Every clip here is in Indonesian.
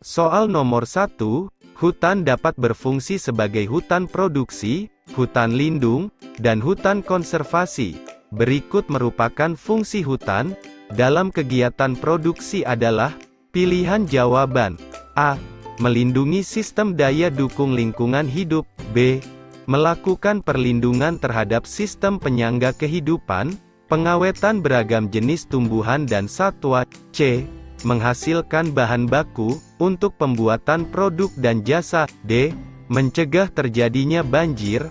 Soal nomor 1, hutan dapat berfungsi sebagai hutan produksi, hutan lindung, dan hutan konservasi. Berikut merupakan fungsi hutan dalam kegiatan produksi adalah pilihan jawaban. A. Melindungi sistem daya dukung lingkungan hidup. B. Melakukan perlindungan terhadap sistem penyangga kehidupan, pengawetan beragam jenis tumbuhan dan satwa. C. Menghasilkan bahan baku untuk pembuatan produk dan jasa. D. Mencegah terjadinya banjir,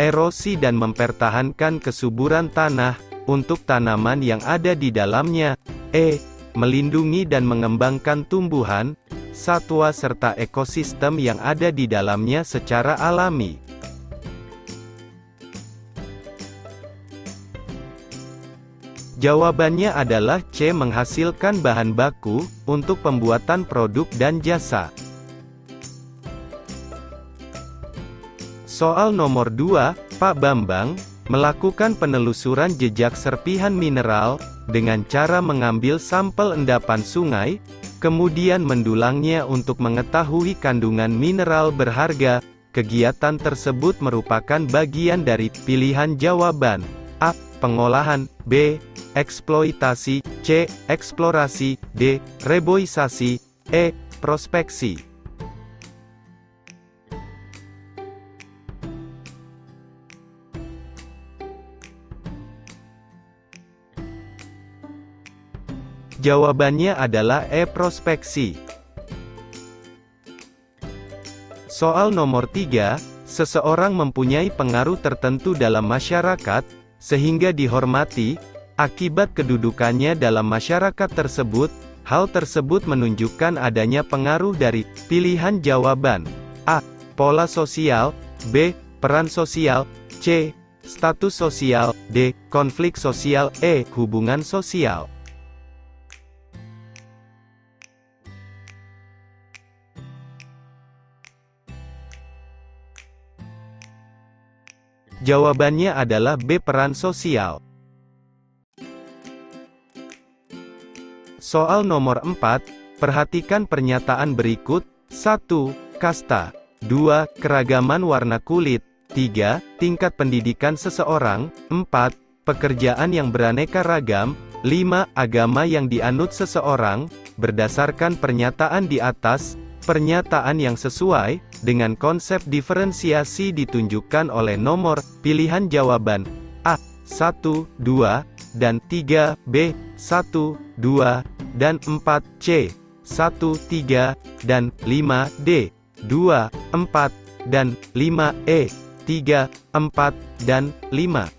erosi dan mempertahankan kesuburan tanah untuk tanaman yang ada di dalamnya. E. Melindungi dan mengembangkan tumbuhan, satwa serta ekosistem yang ada di dalamnya secara alami. Jawabannya adalah C. Menghasilkan bahan baku untuk pembuatan produk dan jasa. Soal nomor 2, Pak Bambang melakukan penelusuran jejak serpihan mineral dengan cara mengambil sampel endapan sungai, kemudian mendulangnya untuk mengetahui kandungan mineral berharga. Kegiatan tersebut merupakan bagian dari pilihan jawaban. A. Pengolahan. B. Eksploitasi. C. Eksplorasi. D. Reboisasi. E. Prospeksi. Jawabannya adalah E. Prospeksi. Soal nomor 3, seseorang mempunyai pengaruh tertentu dalam masyarakat, sehingga dihormati, akibat kedudukannya dalam masyarakat tersebut. Hal tersebut menunjukkan adanya pengaruh dari pilihan jawaban. A. Pola sosial. B. Peran sosial. C. Status sosial. D. Konflik sosial. E. Hubungan sosial. Jawabannya adalah B. Peran sosial. Soal nomor 4, perhatikan pernyataan berikut. 1. Kasta. 2. Keragaman warna kulit. 3. Tingkat pendidikan seseorang. 4. Pekerjaan yang beraneka ragam. 5. Agama yang dianut seseorang. Berdasarkan pernyataan di atas, pernyataan yang sesuai dengan konsep diferensiasi ditunjukkan oleh nomor pilihan jawaban A. 1, 2, dan 3, B. 1, 2, dan 4, C. 1, 3, dan 5, D. 2, 4, dan 5, E. 3, 4, dan 5.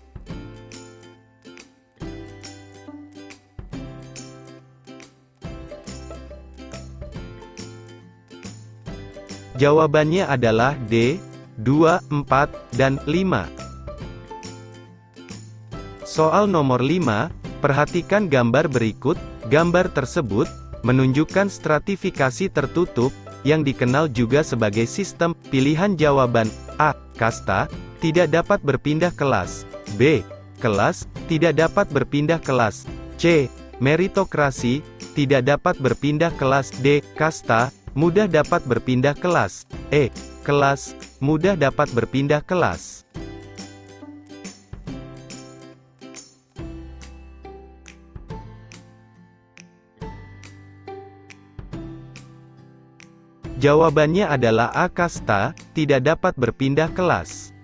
Jawabannya adalah D. 2, 4, dan 5. Soal nomor 5, perhatikan gambar berikut. Gambar tersebut menunjukkan stratifikasi tertutup, yang dikenal juga sebagai sistem. Pilihan jawaban. A. Kasta, tidak dapat berpindah kelas. B. Kelas, tidak dapat berpindah kelas. C. Meritokrasi, tidak dapat berpindah kelas. D. Kasta, mudah dapat berpindah kelas. E. Kelas, mudah dapat berpindah kelas. Jawabannya adalah A. Kasta, tidak dapat berpindah kelas.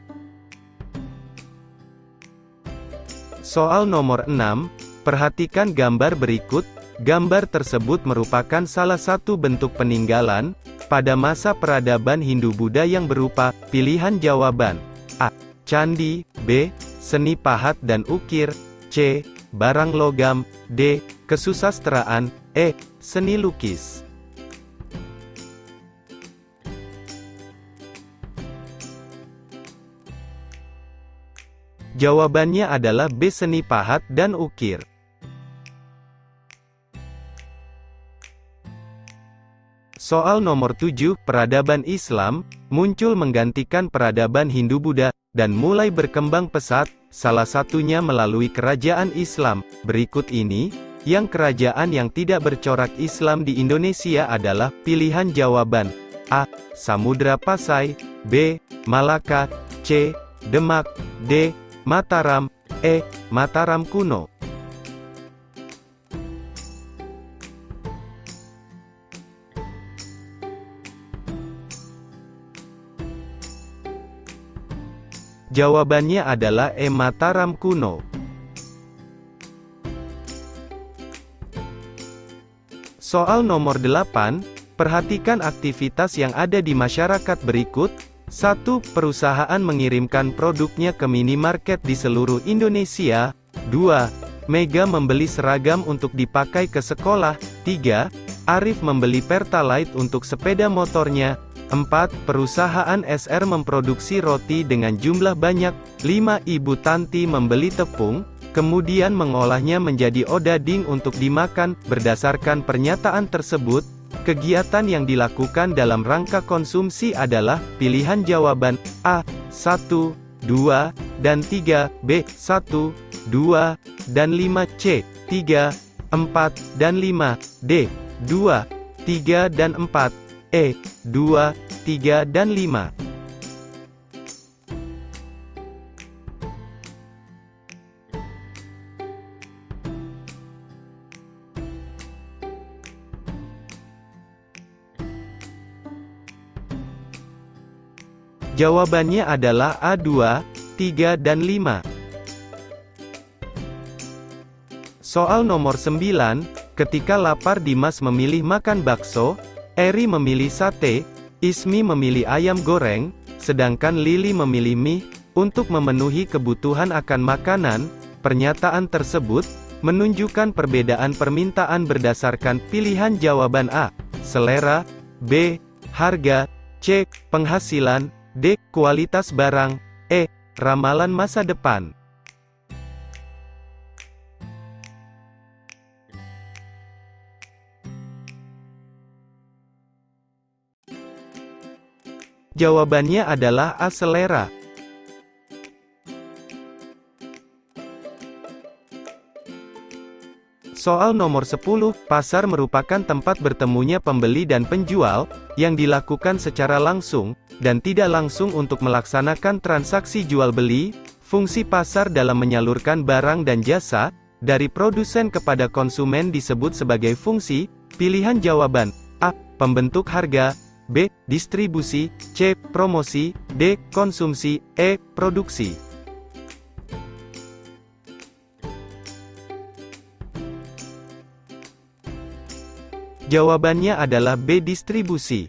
Soal nomor 6, perhatikan gambar berikut. Gambar tersebut merupakan salah satu bentuk peninggalan pada masa peradaban Hindu-Buddha yang berupa pilihan jawaban. A. Candi. B. Seni pahat dan ukir. C. Barang logam. D. Kesusastraan. E. Seni lukis. Jawabannya adalah B. Seni pahat dan ukir. Soal nomor 7, peradaban Islam muncul menggantikan peradaban Hindu-Buddha dan mulai berkembang pesat, salah satunya melalui kerajaan Islam. Berikut ini yang kerajaan yang tidak bercorak Islam di Indonesia adalah? Pilihan jawaban A. Samudra Pasai, B. Malaka, C. Demak, D. Mataram, E. Mataram kuno. Jawabannya adalah E. Mataram kuno. Soal nomor 8, perhatikan aktivitas yang ada di masyarakat berikut. 1. Perusahaan mengirimkan produknya ke minimarket di seluruh Indonesia. 2. Mega membeli seragam untuk dipakai ke sekolah. 3. Arif membeli Pertalite untuk sepeda motornya. 4. Perusahaan SR memproduksi roti dengan jumlah banyak. 5. Ibu Tanti membeli tepung, kemudian mengolahnya menjadi odading untuk dimakan. Berdasarkan pernyataan tersebut, kegiatan yang dilakukan dalam rangka konsumsi adalah? Pilihan jawaban A. 1, 2, dan 3, B. 1, 2, dan 5, C. 3, 4, dan 5, D. 2, 3, dan 4, E. 2, 3, dan 5. Jawabannya adalah A2, 3, dan 5. Soal nomor 9, ketika lapar Dimas memilih makan bakso, Eri memilih sate, Ismi memilih ayam goreng, sedangkan Lili memilih mie. Untuk memenuhi kebutuhan akan makanan, pernyataan tersebut menunjukkan perbedaan permintaan berdasarkan pilihan jawaban A. Selera, B. Harga, C. Penghasilan, D. Kualitas barang, E. Ramalan masa depan. Jawabannya adalah A. Selera. Soal nomor 10, pasar merupakan tempat bertemunya pembeli dan penjual, yang dilakukan secara langsung, dan tidak langsung untuk melaksanakan transaksi jual-beli. Fungsi pasar dalam menyalurkan barang dan jasa, dari produsen kepada konsumen disebut sebagai fungsi. Pilihan jawaban A. Pembentuk harga, B. Distribusi, C. Promosi, D. Konsumsi, E. Produksi. Jawabannya adalah B. Distribusi.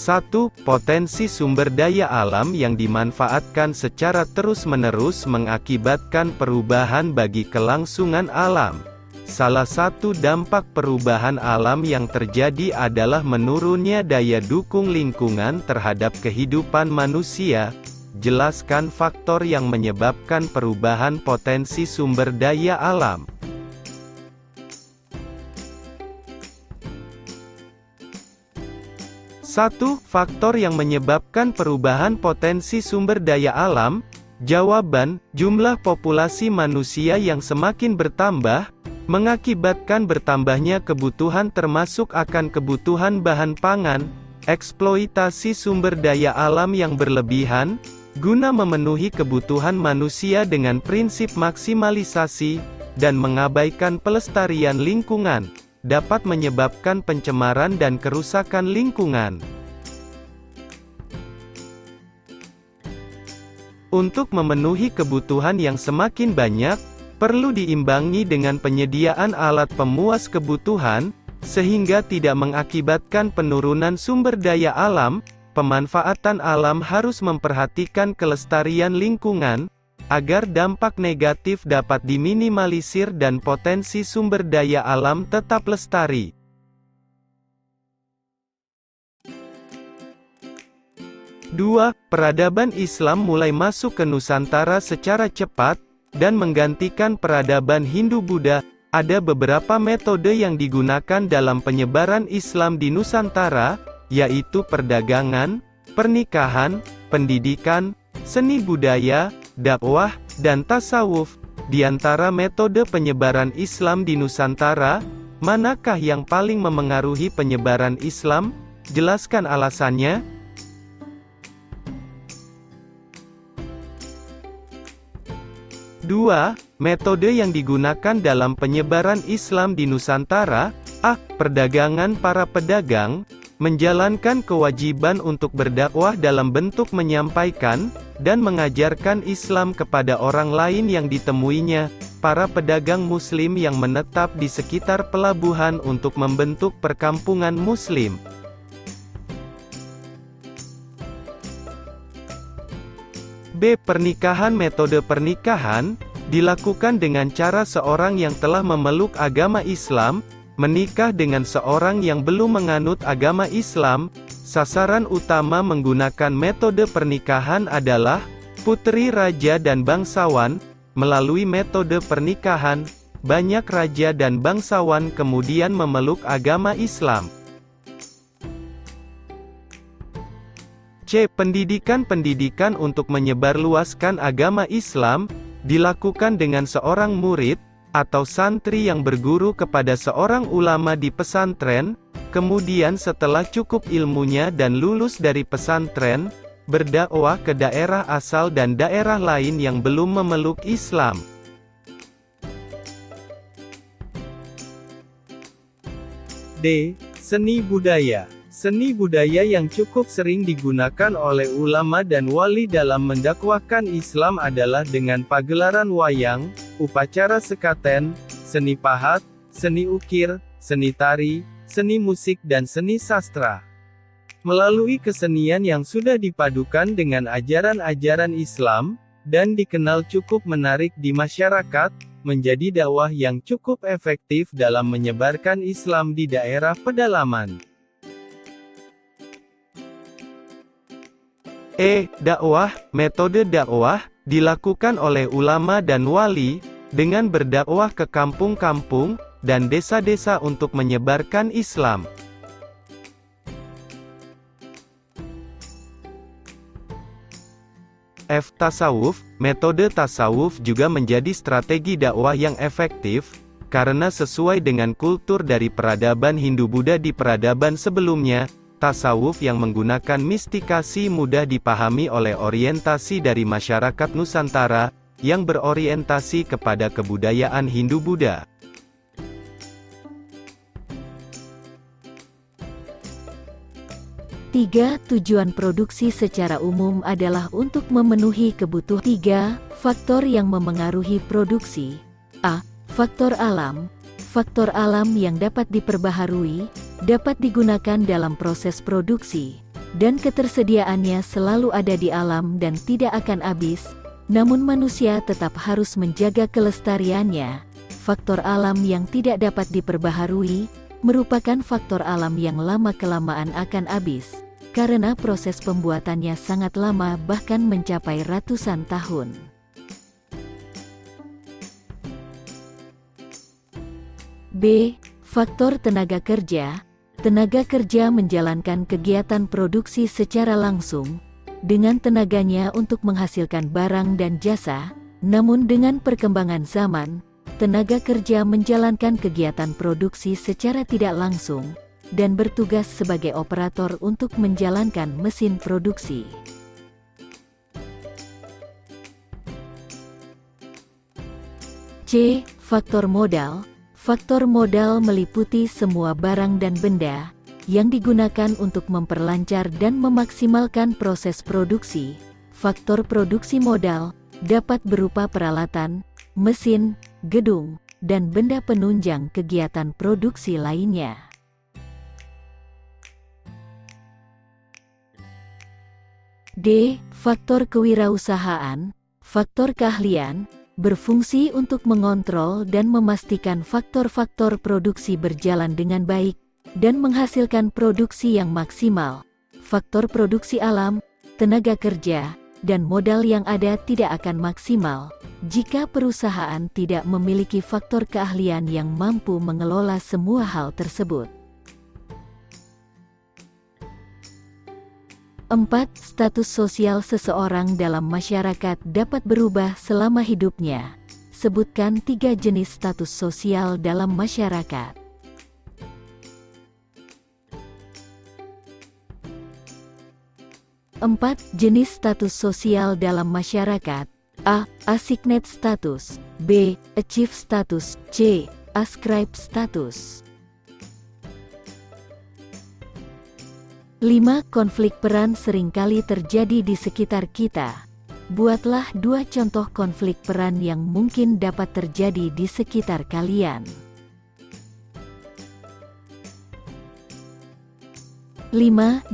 Satu, potensi sumber daya alam yang dimanfaatkan secara terus-menerus mengakibatkan perubahan bagi kelangsungan alam. Salah satu dampak perubahan alam yang terjadi adalah menurunnya daya dukung lingkungan terhadap kehidupan manusia. Jelaskan faktor yang menyebabkan perubahan potensi sumber daya alam. Satu, faktor yang menyebabkan perubahan potensi sumber daya alam. Jawaban, jumlah populasi manusia yang semakin bertambah, mengakibatkan bertambahnya kebutuhan termasuk akan kebutuhan bahan pangan, eksploitasi sumber daya alam yang berlebihan, guna memenuhi kebutuhan manusia dengan prinsip maksimalisasi, dan mengabaikan pelestarian lingkungan, dapat menyebabkan pencemaran dan kerusakan lingkungan. Untuk memenuhi kebutuhan yang semakin banyak, perlu diimbangi dengan penyediaan alat pemuas kebutuhan, sehingga tidak mengakibatkan penurunan sumber daya alam. Pemanfaatan alam harus memperhatikan kelestarian lingkungan, agar dampak negatif dapat diminimalisir dan potensi sumber daya alam tetap lestari. Dua, peradaban Islam mulai masuk ke Nusantara secara cepat, dan menggantikan peradaban Hindu-Buddha. Ada beberapa metode yang digunakan dalam penyebaran Islam di Nusantara, yaitu perdagangan, pernikahan, pendidikan, seni budaya, dakwah, dan tasawuf. Di antara metode penyebaran Islam di Nusantara, manakah yang paling memengaruhi penyebaran Islam? Jelaskan alasannya. 2. Metode yang digunakan dalam penyebaran Islam di Nusantara. A. Perdagangan. Para pedagang menjalankan kewajiban untuk berdakwah dalam bentuk menyampaikan dan mengajarkan Islam kepada orang lain yang ditemuinya. Para pedagang Muslim yang menetap di sekitar pelabuhan untuk membentuk perkampungan Muslim. B. Pernikahan. Metode pernikahan dilakukan dengan cara seorang yang telah memeluk agama Islam menikah dengan seorang yang belum menganut agama Islam. Sasaran utama menggunakan metode pernikahan adalah putri raja dan bangsawan. Melalui metode pernikahan, banyak raja dan bangsawan kemudian memeluk agama Islam. C. Pendidikan untuk menyebarluaskan agama Islam dilakukan dengan seorang murid atau santri yang berguru kepada seorang ulama di pesantren, kemudian setelah cukup ilmunya dan lulus dari pesantren, berdakwah ke daerah asal dan daerah lain yang belum memeluk Islam. D. Seni budaya. Seni budaya yang cukup sering digunakan oleh ulama dan wali dalam mendakwahkan Islam adalah dengan pagelaran wayang, upacara sekaten, seni pahat, seni ukir, seni tari, seni musik dan seni sastra. Melalui kesenian yang sudah dipadukan dengan ajaran-ajaran Islam, dan dikenal cukup menarik di masyarakat, menjadi dakwah yang cukup efektif dalam menyebarkan Islam di daerah pedalaman. E. Dakwah. Metode dakwah dilakukan oleh ulama dan wali dengan berdakwah ke kampung-kampung dan desa-desa untuk menyebarkan Islam. F. Tasawuf. Metode tasawuf juga menjadi strategi dakwah yang efektif karena sesuai dengan kultur dari peradaban Hindu-Buddha di peradaban sebelumnya. Tasawuf yang menggunakan mistikasi mudah dipahami oleh orientasi dari masyarakat Nusantara, yang berorientasi kepada kebudayaan Hindu-Buddha. Tiga, tujuan produksi secara umum adalah untuk memenuhi kebutuhan. 3. Faktor yang memengaruhi produksi. A. Faktor alam. Faktor alam yang dapat diperbaharui, dapat digunakan dalam proses produksi, dan ketersediaannya selalu ada di alam dan tidak akan habis, namun manusia tetap harus menjaga kelestariannya. Faktor alam yang tidak dapat diperbaharui, merupakan faktor alam yang lama-kelamaan akan habis, karena proses pembuatannya sangat lama bahkan mencapai ratusan tahun. B. Faktor tenaga kerja. Tenaga kerja menjalankan kegiatan produksi secara langsung, dengan tenaganya untuk menghasilkan barang dan jasa, namun dengan perkembangan zaman, tenaga kerja menjalankan kegiatan produksi secara tidak langsung, dan bertugas sebagai operator untuk menjalankan mesin produksi. C. Faktor modal. Faktor modal meliputi semua barang dan benda yang digunakan untuk memperlancar dan memaksimalkan proses produksi. Faktor produksi modal dapat berupa peralatan, mesin, gedung, dan benda penunjang kegiatan produksi lainnya. D. Faktor kewirausahaan. Faktor keahlian berfungsi untuk mengontrol dan memastikan faktor-faktor produksi berjalan dengan baik, dan menghasilkan produksi yang maksimal. Faktor produksi alam, tenaga kerja, dan modal yang ada tidak akan maksimal, jika perusahaan tidak memiliki faktor keahlian yang mampu mengelola semua hal tersebut. 4. Status sosial seseorang dalam masyarakat dapat berubah selama hidupnya. Sebutkan 3 jenis status sosial dalam masyarakat. 4 jenis status sosial dalam masyarakat. A. Assigned status. B. Achieve status. C. Ascribe status. 5. Konflik peran seringkali terjadi di sekitar kita. Buatlah 2 contoh konflik peran yang mungkin dapat terjadi di sekitar kalian. 5.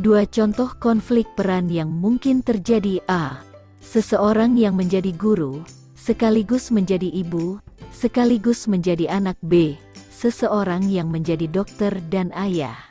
2 contoh konflik peran yang mungkin terjadi. A. Seseorang yang menjadi guru, sekaligus menjadi ibu, sekaligus menjadi anak. B. Seseorang yang menjadi dokter dan ayah.